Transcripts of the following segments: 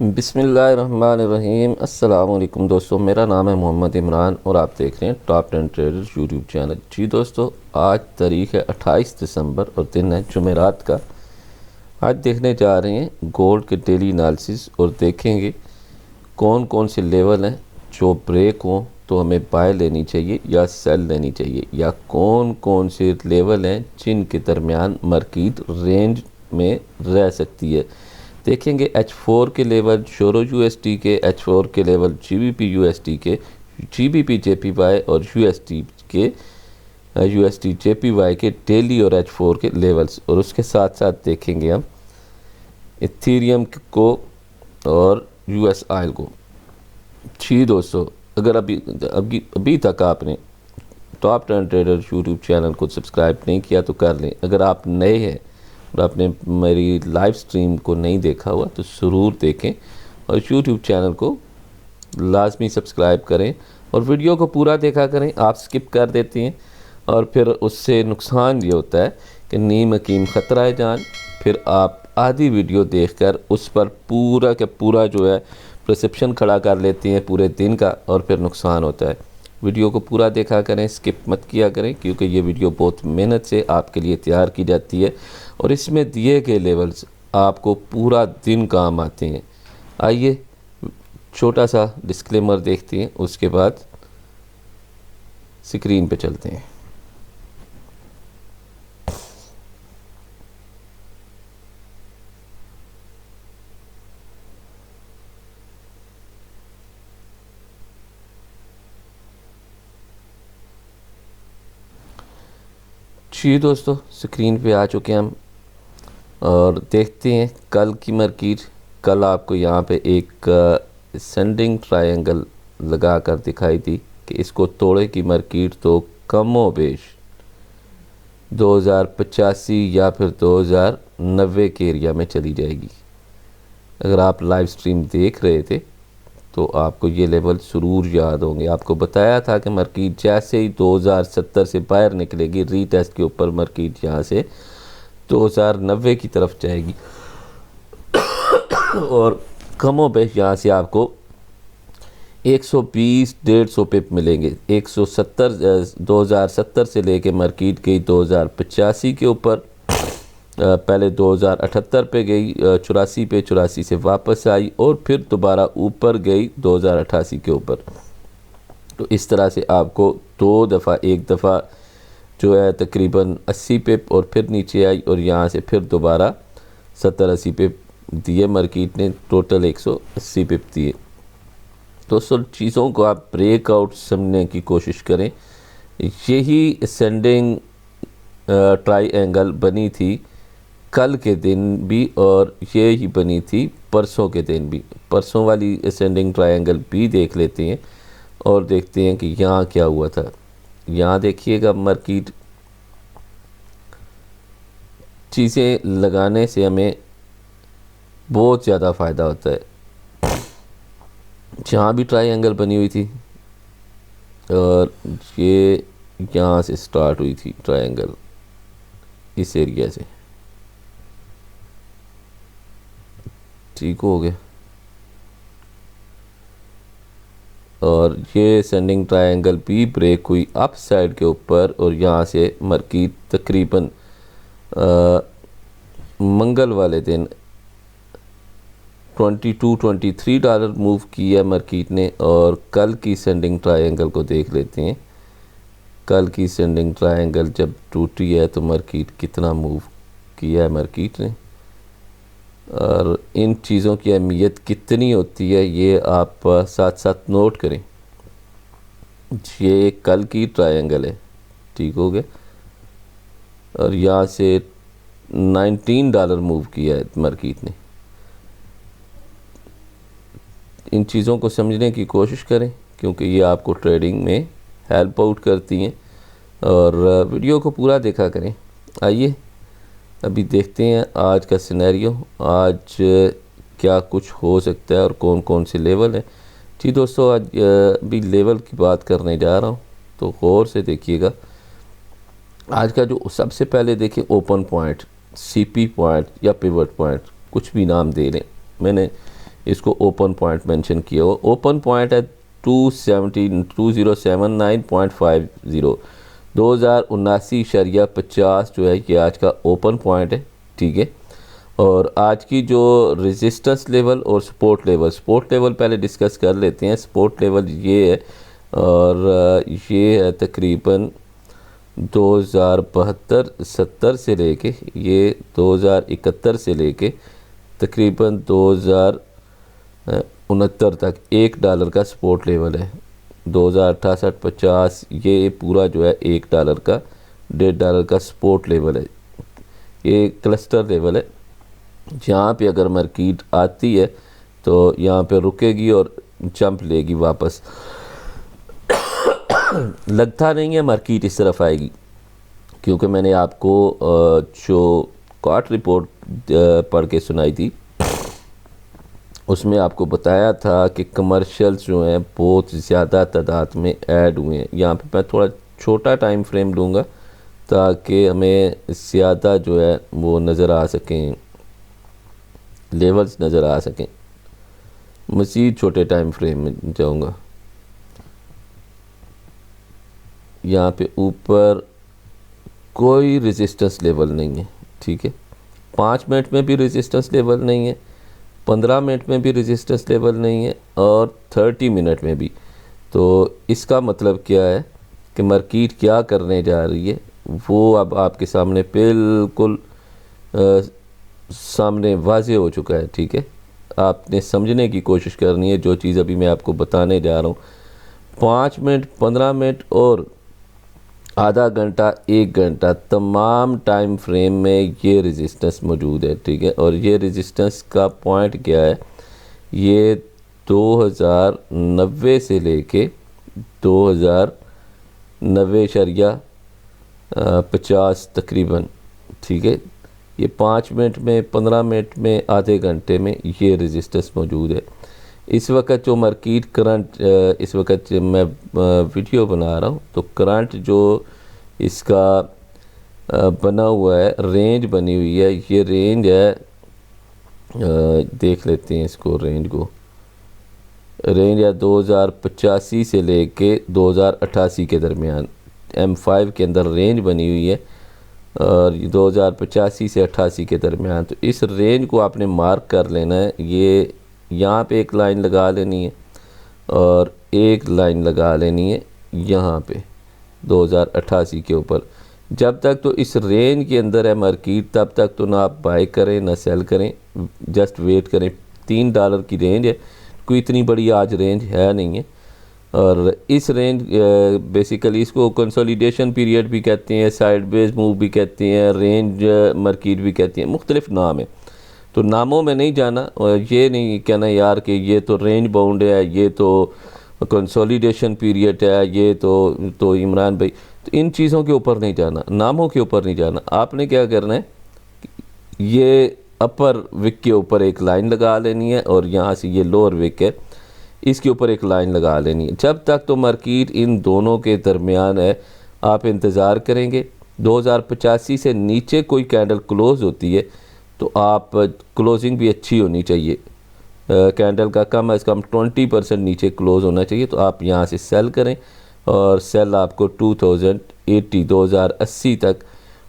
बिस्मिल्लाहिर्रहमानिर्रहीम। अस्सलाम वालेकुम दोस्तों, मेरा नाम है मोहम्मद इमरान और आप देख रहे हैं टॉप 10 ट्रेडर्स यूट्यूब चैनल। जी दोस्तों, आज तारीख़ है 28 दिसंबर और दिन है जुमेरात का। आज देखने जा रहे हैं गोल्ड के डेली एनालिसिस और देखेंगे कौन कौन से लेवल हैं जो ब्रेक हों तो हमें बाय लेनी चाहिए या सेल लेनी चाहिए, या कौन कौन से लेवल हैं जिनके दरमियान मार्केट रेंज में रह सकती है। देखेंगे H4 के लेवल, शोरो USD के, H4 के लेवल, GBP USD के, GBP JPY और USD के USD JPY के डेली और H4 के लेवल्स, और उसके साथ साथ देखेंगे हम इथेरियम को और US ऑयल को। जी दोस्तों, अगर अभी तक आपने टॉप 10 ट्रेडर यूट्यूब चैनल को सब्सक्राइब नहीं किया तो कर लें। अगर आप नए हैं और आपने मेरी लाइव स्ट्रीम को नहीं देखा हुआ तो ज़रूर देखें और यूट्यूब चैनल को लाजमी सब्सक्राइब करें और वीडियो को पूरा देखा करें। आप स्किप कर देती हैं और फिर उससे नुकसान ये होता है कि नीम हकीम ख़तरा है जान, फिर आप आधी वीडियो देखकर उस पर पूरा का पूरा जो है परसेप्शन खड़ा कर लेती हैं पूरे दिन का, और फिर नुकसान होता है। वीडियो को पूरा देखा करें, स्किप मत किया करें, क्योंकि ये वीडियो बहुत मेहनत से आपके लिए तैयार की जाती है और इसमें दिए गए लेवल्स आपको पूरा दिन काम आते हैं। आइए छोटा सा डिस्क्लेमर देखते हैं, उसके बाद स्क्रीन पे चलते हैं। जी दोस्तों, स्क्रीन पे आ चुके हैं हम और देखते हैं कल की मार्केट। कल आपको यहाँ पे एक सेंडिंग ट्रायंगल लगा कर दिखाई दी कि इसको तोड़े की मार्केट तो कमो बेश 2085 या फिर 2090 के एरिया में चली जाएगी। अगर आप लाइव स्ट्रीम देख रहे थे तो आपको ये लेवल ज़रूर याद होंगे। आपको बताया था कि मार्केट जैसे ही 2070 से बाहर निकलेगी, रीटेस्ट के ऊपर मार्केट यहाँ से 2090 की तरफ जाएगी और कमो बेश यहाँ से आपको 120-150 पिप मिलेंगे। 2070 से लेके मार्केट गई 2085 के ऊपर, पहले 2078 पे गई 84 पे, 84 से वापस आई और फिर दोबारा ऊपर गई 2088 के ऊपर। तो इस तरह से आपको दो दफ़ा, एक दफ़ा जो है तकरीबन 80 पिप और फिर नीचे आई और यहाँ से फिर दोबारा 70-80 पिप दिए मार्केट ने, टोटल 180 पिप दिए। तो सब चीज़ों को आप ब्रेकआउट समझने की कोशिश करें। यही असेंडिंग ट्रायंगल बनी थी कल के दिन भी और ये ही बनी थी परसों के दिन भी। परसों वाली असेंडिंग ट्रायंगल भी देख लेते हैं और देखते हैं कि यहाँ क्या हुआ था। यहाँ देखिएगा, मार्केट चीज़ें लगाने से हमें बहुत ज़्यादा फ़ायदा होता है। जहाँ भी ट्रायंगल बनी हुई थी और ये यहाँ से स्टार्ट हुई थी ट्रायंगल, इस एरिया से, ठीक हो गया, और ये सेंडिंग ट्रायंगल भी ब्रेक हुई अप साइड के ऊपर और यहाँ से मार्केट तकरीबन मंगल वाले दिन $22-23 मूव किया मार्केट ने। और कल की सेंडिंग ट्रायंगल को देख लेते हैं। कल की सेंडिंग ट्रायंगल जब टूटी है तो मार्केट कितना मूव किया है मार्केट ने, और इन चीज़ों की अहमियत कितनी होती है ये आप साथ साथ नोट करें। ये कल की ट्रायंगल है, ठीक हो गया, और यहाँ से $19 मूव किया है मार्केट ने। इन चीज़ों को समझने की कोशिश करें क्योंकि ये आपको ट्रेडिंग में हेल्प आउट करती हैं, और वीडियो को पूरा देखा करें। आइए अभी देखते हैं आज का सिनेरियो, आज क्या कुछ हो सकता है और कौन कौन से लेवल हैं। जी दोस्तों, आज अभी लेवल की बात करने जा रहा हूँ तो गौर से देखिएगा। आज का जो सबसे पहले देखिए ओपन पॉइंट, CP पॉइंट या पिवट पॉइंट, कुछ भी नाम दे लें। मैंने इसको ओपन पॉइंट मेंशन किया हुआ। ओपन पॉइंट है 2079.50, 2079.50 जो है ये आज का ओपन पॉइंट है, ठीक है। और आज की जो रेजिस्टेंस लेवल और सपोर्ट लेवल पहले डिस्कस कर लेते हैं। सपोर्ट लेवल ये है और ये है तकरीबन 2072-70 से लेके ये 2071 से लेके तकरीबन 2069 तक $1 का सपोर्ट लेवल है। 2068-50 ये पूरा जो है $1 का $1.5 का सपोर्ट लेवल है। ये क्लस्टर लेवल है, जहाँ पे अगर मार्केट आती है तो यहाँ पे रुकेगी और जंप लेगी वापस। लगता नहीं है मार्केट इस तरफ आएगी, क्योंकि मैंने आपको जो क्वार्टर रिपोर्ट पढ़ के सुनाई थी उसमें आपको बताया था कि कमर्शियल्स जो हैं बहुत ज़्यादा तादाद में ऐड हुए हैं। यहाँ पे मैं थोड़ा छोटा टाइम फ्रेम लूँगा ताकि हमें ज़्यादा जो है वो नज़र आ सकें, लेवल्स नज़र आ सकें। मज़ीद छोटे टाइम फ्रेम में जाऊँगा। यहाँ पे ऊपर कोई रेजिस्टेंस लेवल नहीं है, ठीक है। 5 मिनट में भी रेजिस्टेंस लेवल नहीं है, 15 मिनट में भी रेजिस्टेंस लेवल नहीं है और 30 मिनट में भी। तो इसका मतलब क्या है कि मार्केट क्या करने जा रही है वो अब आपके सामने बिल्कुल सामने वाज़े हो चुका है, ठीक है। आपने समझने की कोशिश करनी है जो चीज़ अभी मैं आपको बताने जा रहा हूँ। 5 मिनट, 15 मिनट और आधा घंटा, 1 घंटा, तमाम टाइम फ्रेम में ये रेजिस्टेंस मौजूद है, ठीक है। और ये रेजिस्टेंस का पॉइंट क्या है, ये 2090 से लेके 2090.50 तकरीबन, ठीक है। ये 5 मिनट में, 15 मिनट में, आधे घंटे में ये रेजिस्टेंस मौजूद है। इस वक्त जो मार्केट करंट, इस वक्त मैं वीडियो बना रहा हूँ तो करंट जो इसका बना हुआ है, रेंज बनी हुई है, ये रेंज है, देख लेते हैं इसको, रेंज को। रेंज है 2085 से लेके 2088 के दरमियान। M5 के अंदर रेंज बनी हुई है और 2085 से 88 के दरमियान। तो इस रेंज को आपने मार्क कर लेना है। ये यहाँ पे एक लाइन लगा लेनी है और एक लाइन लगा लेनी है यहाँ पे 2088 के ऊपर। जब तक तो इस रेंज के अंदर है मार्केट, तब तक तो ना आप बाय करें ना सेल करें, जस्ट वेट करें। $3 की रेंज है, कोई इतनी बड़ी आज रेंज है नहीं है। और इस रेंज बेसिकली इसको कंसोलिडेशन पीरियड भी कहते हैं, साइडवेज मूव भी कहते हैं, रेंज मार्केट भी कहते हैं, मुख्तलिफ नाम है। तो नामों में नहीं जाना और ये नहीं कहना यार कि ये तो रेंज बाउंड है, ये तो कंसोलिडेशन पीरियड है, ये तो इमरान भाई, तो इन चीज़ों के ऊपर नहीं जाना, नामों के ऊपर नहीं जाना। आपने क्या करना है, ये अपर विक के ऊपर एक लाइन लगा लेनी है और यहाँ से ये लोअर विक है, इसके ऊपर एक लाइन लगा लेनी है। जब तक तो मार्केट इन दोनों के दरमियान है, आप इंतज़ार करेंगे। 2085 से नीचे कोई कैंडल क्लोज़ होती है तो आप क्लोजिंग भी अच्छी होनी चाहिए, कैंडल का कम अज़ कम 20% नीचे क्लोज़ होना चाहिए। तो आप यहाँ से सेल करें और सेल आपको 2080 तक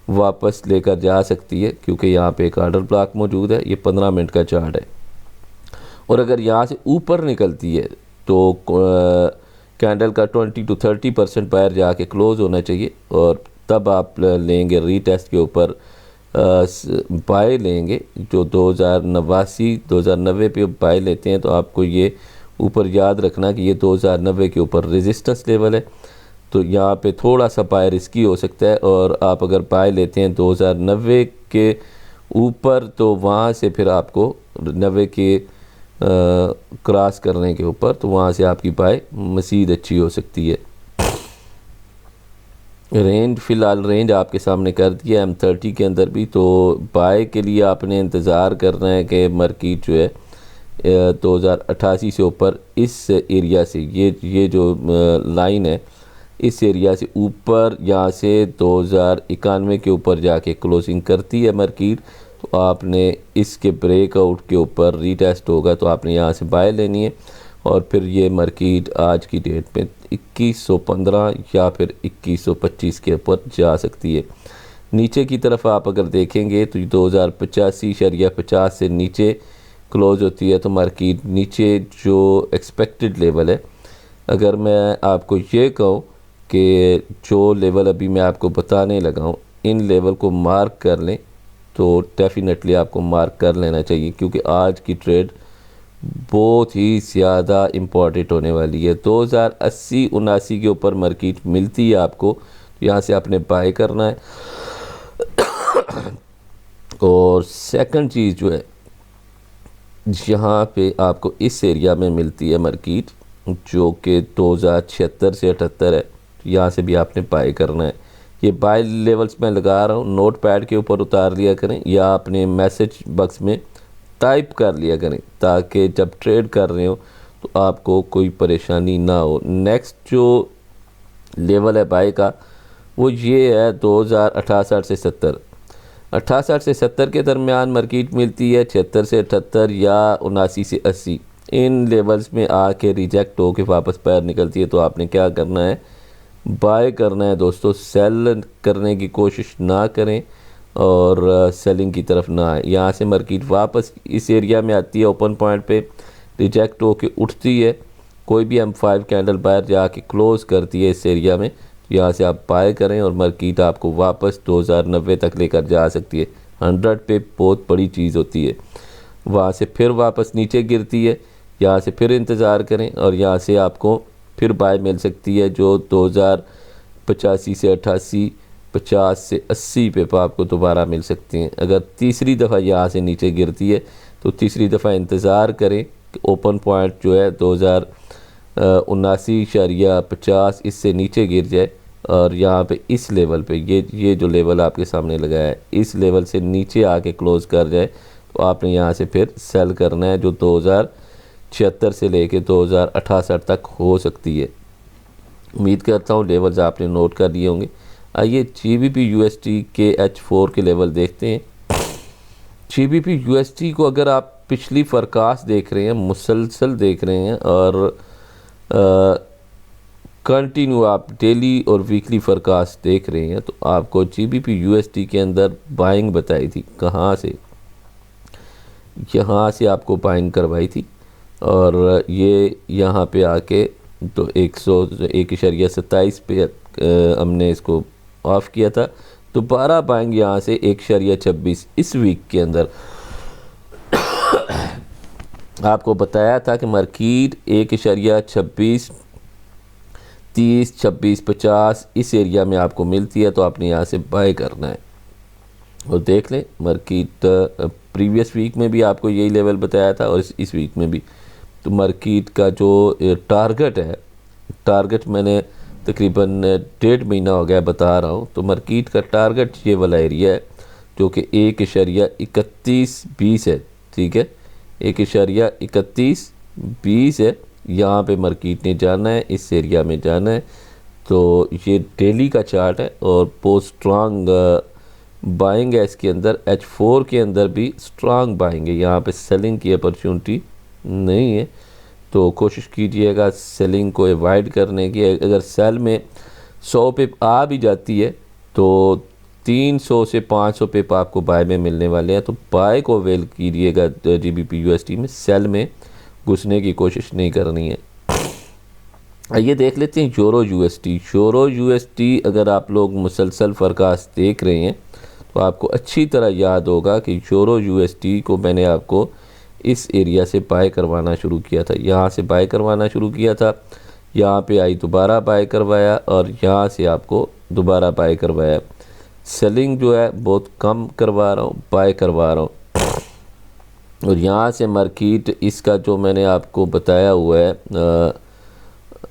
वापस लेकर जा सकती है, क्योंकि यहाँ पे एक ऑर्डर ब्लॉक मौजूद है। ये 15 मिनट का चार्ट है और अगर यहाँ से ऊपर निकलती है तो कैंडल का 20-30% बाहर जाके क्लोज़ होना चाहिए और तब आप लेंगे रीटेस्ट के ऊपर बाय लेंगे। जो 2090 पे बाय लेते हैं तो आपको ये ऊपर याद रखना कि ये 2090 के ऊपर रेजिस्टेंस लेवल है, तो यहाँ पे थोड़ा सा बाय रिस्की हो सकता है। और आप अगर बाय लेते हैं 2090 के ऊपर तो वहाँ से फिर आपको 90 के क्रॉस करने के ऊपर, तो वहाँ से आपकी बाय मज़ीद अच्छी हो सकती है। रेंज फ़िलहाल रेंज आपके सामने कर दिया M30 के अंदर भी। तो बाय के लिए आपने इंतज़ार करना है कि मार्केट जो है 2088 से ऊपर इस एरिया से, ये जो लाइन है, इस एरिया से ऊपर यहाँ से 2091 के ऊपर जाके क्लोजिंग करती है मार्केट, तो आपने इसके ब्रेकआउट के ऊपर रीटेस्ट होगा तो आपने यहाँ से बाय लेनी है और फिर ये मार्केट आज की डेट पे 2115 या फिर 2125 के ऊपर जा सकती है। नीचे की तरफ आप अगर देखेंगे तो 2085.50 से नीचे क्लोज होती है तो मार्केट नीचे जो एक्सपेक्टेड लेवल है, अगर मैं आपको ये कहूँ कि जो लेवल अभी मैं आपको बताने लगा हूँ इन लेवल को मार्क कर लें तो डेफिनेटली आपको मार्क कर लेना चाहिए, क्योंकि आज की ट्रेड बहुत ही ज़्यादा इम्पॉर्टेंट होने वाली है। 2080-79 के ऊपर मार्केट मिलती है आपको, यहाँ से आपने बाय करना है। और सेकंड चीज़ जो है, यहाँ पे आपको इस एरिया में मिलती है मार्केट जो कि 2076 से 78 है, यहाँ से भी आपने बाय करना है। ये बाय लेवल्स मैं लगा रहा हूँ, नोट पैड के ऊपर उतार लिया करें या अपने मैसेज बॉक्स में टाइप कर लिया करें ताकि जब ट्रेड कर रहे हो तो आपको कोई परेशानी ना हो। नेक्स्ट जो लेवल है बाय का वो ये है 2068 से 70, 68 से 70 के दरमियान मार्केट मिलती है, 76 से 78 या 79 से 80 इन लेवल्स में आके रिजेक्ट हो के वापस पैर निकलती है तो आपने क्या करना है, बाय करना है दोस्तों। सेल करने की कोशिश ना करें और सेलिंग की तरफ ना आए। यहाँ से मार्केट वापस इस एरिया में आती है, ओपन पॉइंट पे रिजेक्ट हो के उठती है, कोई भी M5 कैंडल बाहर जाके क्लोज़ करती है इस एरिया में, यहाँ से आप बाय करें और मार्केट आपको वापस 2090 तक लेकर जा सकती है। 100 पे बहुत बड़ी चीज़ होती है। वहाँ से फिर वापस नीचे गिरती है, यहाँ से फिर इंतज़ार करें और यहाँ से आपको फिर बाय मिल सकती है जो 2085 से 88, 50 से 80 पे आपको दोबारा मिल सकती हैं। अगर तीसरी दफ़ा यहाँ से नीचे गिरती है तो तीसरी दफ़ा इंतज़ार करें कि ओपन पॉइंट जो है 2079.50 इससे नीचे गिर जाए और यहाँ पे इस लेवल पे ये जो लेवल आपके सामने लगाया है इस लेवल से नीचे आके क्लोज़ कर जाए तो आपने यहाँ से फिर सेल करना है जो 2076 से लेके 2068 तक हो सकती है। उम्मीद करता हूँ लेवल्स आपने नोट कर लिए होंगे। आइए GBP USD के H4 के लेवल देखते हैं। GBP USD को अगर आप पिछली फोरकास्ट देख रहे हैं, मुसलसल देख रहे हैं और कंटिन्यू आप डेली और वीकली फोरकास्ट देख रहे हैं तो आपको GBP USD के अंदर बाइंग बताई थी। कहाँ से? यहाँ से आपको बाइंग करवाई थी और ये यहाँ पे आके तो 101.27 पे हमने इसको ऑफ़ किया था। दोबारा बाइंग यहाँ से 1.26 इस वीक के अंदर आपको बताया था कि मार्केट 1.26, 30, 26, 50 इस एरिया में आपको मिलती है तो आपने यहाँ से बाय करना है। और देख लें मार्केट प्रीवियस वीक में भी आपको यही लेवल बताया था और इस वीक में भी। तो मार्केट का जो टारगेट है, टारगेट मैंने तकरीबन 1.5 महीना हो गया बता रहा हूँ, तो मार्केट का टारगेट ये वाला एरिया है जो कि 1.3120 है। ठीक है, 1.3120 है। यहाँ पे मार्केट ने जाना है, इस एरिया में जाना है। तो ये डेली का चार्ट है और बहुत स्ट्रांग बाइंग है इसके अंदर। H4 के अंदर भी स्ट्रांग बाइंग है, यहाँ पे सेलिंग की अपॉर्चुनिटी नहीं है तो कोशिश कीजिएगा सेलिंग को अवॉइड करने की। अगर सेल में 100 पिप आ भी जाती है तो 300 से 500 पिप आपको बाय में मिलने वाले हैं, तो बाय को अवेल कीजिएगा GBP USD में, सेल में घुसने की कोशिश नहीं करनी है। आइए देख लेते हैं यूरो USD। यूरो USD अगर आप लोग मुसलसल फोरकास्ट देख रहे हैं तो आपको अच्छी तरह याद होगा कि यूरो USD को मैंने आपको इस एरिया से बाय करवाना शुरू किया था, यहाँ से बाय करवाना शुरू किया था, यहाँ पे आई दोबारा बाय करवाया और यहाँ से आपको दोबारा बाय करवाया। सेलिंग जो है बहुत कम करवा रहा हूँ, बाय करवा रहा हूँ। और यहाँ से मार्केट इसका जो मैंने आपको बताया हुआ है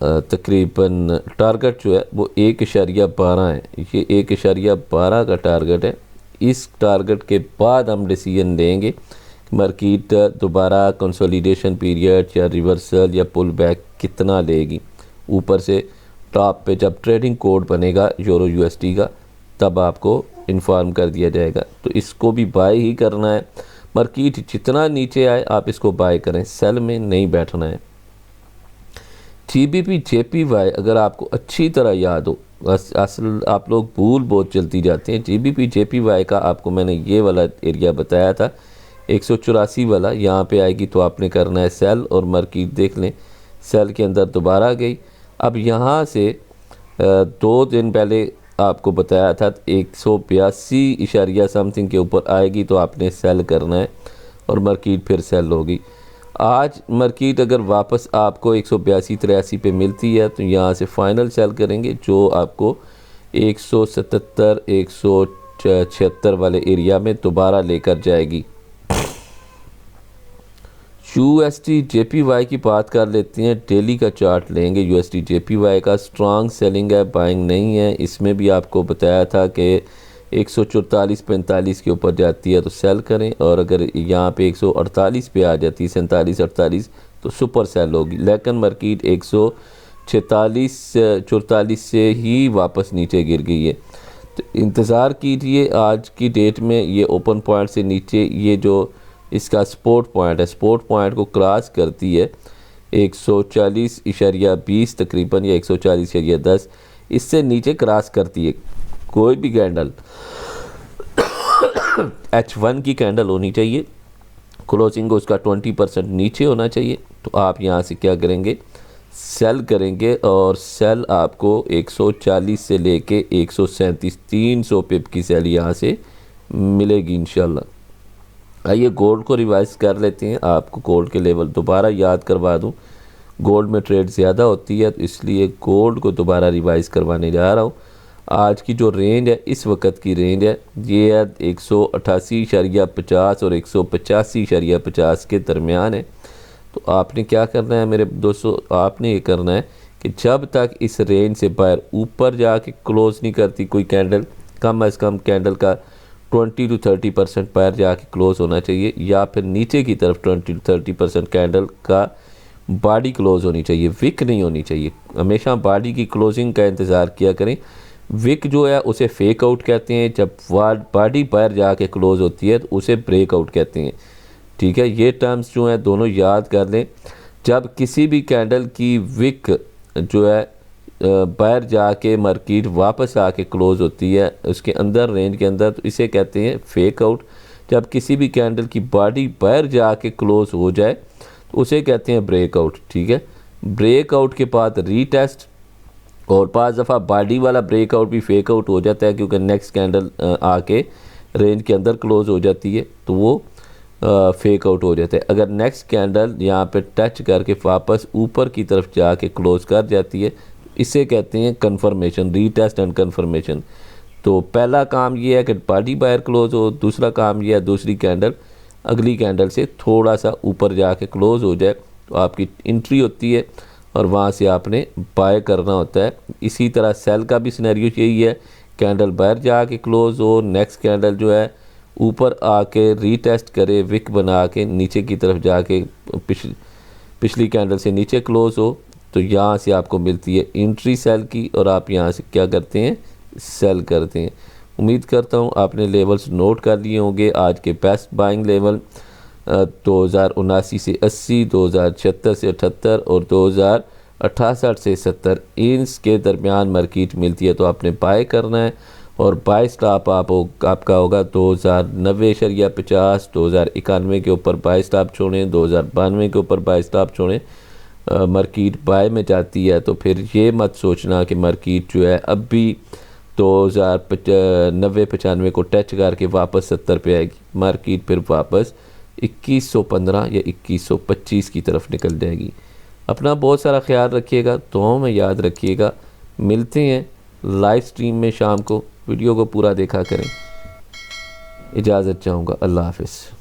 तकरीबन टारगेट जो है वो 1.12 है। ये 1.12 का टारगेट है। इस टारगेट के बाद हम डिसीजन लेंगे मार्केट दोबारा कंसोलिडेशन पीरियड या रिवर्सल या पुल बैक कितना लेगी। ऊपर से टॉप पे जब ट्रेडिंग कोड बनेगा यूरो USD का तब आपको इन्फॉर्म कर दिया जाएगा। तो इसको भी बाय ही करना है। मार्केट जितना नीचे आए आप इसको बाय करें, सेल में नहीं बैठना है। GBP JPY अगर आपको अच्छी तरह याद हो, असल आप लोग भूल बहुत जल्दी जाते हैं। GBP JPY का आपको मैंने ये वाला एरिया बताया था 184 वाला, यहाँ पे आएगी तो आपने करना है सेल, और मार्केट देख लें सेल के अंदर दोबारा गई। अब यहाँ से 2 दिन पहले आपको बताया था 182 इशारिया समथिंग के ऊपर आएगी तो आपने सेल करना है और मार्केट फिर सेल होगी। आज मार्केट अगर वापस आपको 182-83 पे मिलती है तो यहाँ से फाइनल सेल करेंगे, जो आपको 177-176 वाले एरिया में दोबारा लेकर जाएगी। USD JPY की बात कर लेते हैं। डेली का चार्ट लेंगे USD JPY का। स्ट्रांग सेलिंग है, बाइंग नहीं है। इसमें भी आपको बताया था कि 144-45 के ऊपर जाती है तो सेल करें, और अगर यहाँ पे 148 पे आ जाती है 47-48 तो सुपर सेल होगी। लेकिन मार्केट 146-44 से ही वापस नीचे गिर गई है। तो इंतज़ार कीजिए, आज की डेट में ये ओपन पॉइंट से नीचे ये जो इसका सपोर्ट पॉइंट है, सपोर्ट पॉइंट को क्रॉस करती है 140.20 तकरीबन, या 140.10, इससे नीचे क्रॉस करती है कोई भी कैंडल H1 की कैंडल होनी चाहिए, क्लोजिंग उसका 20% नीचे होना चाहिए। तो आप यहाँ से क्या करेंगे, सेल करेंगे, और सेल आपको 140 से लेके 137 300 पिप की सेल यहाँ से मिलेगी इंशाल्लाह। आइए गोल्ड को रिवाइज कर लेते हैं। आपको गोल्ड के लेवल दोबारा याद करवा दूं। गोल्ड में ट्रेड ज़्यादा होती है तो इसलिए गोल्ड को दोबारा रिवाइज करवाने जा रहा हूं। आज की जो रेंज है, इस वक्त की रेंज है, ये है 188.50 और 185.50 के दरमियान है। तो आपने क्या करना है मेरे दोस्तों, आपने ये करना है कि जब तक इस रेंज से बाहर ऊपर जाके क्लोज़ नहीं करती कोई कैंडल, कम अज़ कम कैंडल का 20-30% बाहर जाके क्लोज़ होना चाहिए, या फिर नीचे की तरफ 20-30% कैंडल का बॉडी क्लोज़ होनी चाहिए, विक नहीं होनी चाहिए। हमेशा बॉडी की क्लोजिंग का इंतज़ार किया करें। विक जो है उसे फेक आउट कहते हैं, जब बॉडी बाहर जाके क्लोज़ होती है तो उसे ब्रेक आउट कहते हैं। ठीक है, ये टर्म्स जो हैं दोनों याद कर लें। जब किसी भी कैंडल की विक जो है बाहर जाके मार्केट वापस आके क्लोज़ होती है उसके अंदर रेंज के अंदर, तो इसे कहते हैं फेक आउट। जब किसी भी कैंडल की बॉडी बाहर जाके क्लोज़ हो जाए तो उसे कहते हैं ब्रेकआउट। ठीक है, ब्रेकआउट के बाद रीटेस्ट, और 5 दफ़ा बॉडी वाला ब्रेकआउट भी फेक आउट हो जाता है क्योंकि नेक्स्ट कैंडल आके रेंज के अंदर क्लोज़ हो जाती है तो वो फेक आउट हो जाता है। अगर नेक्स्ट कैंडल यहाँ पे टच करके वापस ऊपर की तरफ जाके क्लोज़ कर जाती है इसे कहते हैं कंफर्मेशन, रीटेस्ट एंड कंफर्मेशन। तो पहला काम ये है कि बॉडी बाहर क्लोज़ हो, दूसरा काम ये है दूसरी कैंडल अगली कैंडल से थोड़ा सा ऊपर जाके क्लोज़ हो जाए तो आपकी एंट्री होती है और वहाँ से आपने बाय करना होता है। इसी तरह सेल का भी सिनेरियो यही है, कैंडल बाहर जाके क्लोज़ हो, नेक्स्ट कैंडल जो है ऊपर आके रीटेस्ट करे, विक बना के नीचे की तरफ जाके पिछली कैंडल से नीचे क्लोज़ हो, तो यहाँ से आपको मिलती है एंट्री सेल की, और आप यहाँ से क्या करते हैं, सेल करते हैं। उम्मीद करता हूँ आपने लेवल्स नोट कर लिए होंगे। आज के बेस्ट बाइंग लेवल 2079 से 80, 2076 से 78 और 2068 से 70 इंच के दरमियान मार्केट मिलती है तो आपने बाय करना है। और बाय स्टॉप आपका होगा 2090.50, 2091 के ऊपर बाय स्टॉप छोड़ें, 2092 के ऊपर बाय स्टॉप छोड़ें। मार्केट बाय में जाती है तो फिर ये मत सोचना कि मार्केट जो है अब भी 2090-95 को टच करके वापस 70 पे आएगी। मार्केट फिर वापस 2115 या 2125 की तरफ निकल जाएगी। अपना बहुत सारा ख्याल रखिएगा, दुआओं में याद रखिएगा। मिलते हैं लाइव स्ट्रीम में शाम को, वीडियो को पूरा देखा करें। इजाज़त चाहूँगा, अल्लाह हाफ़िज़।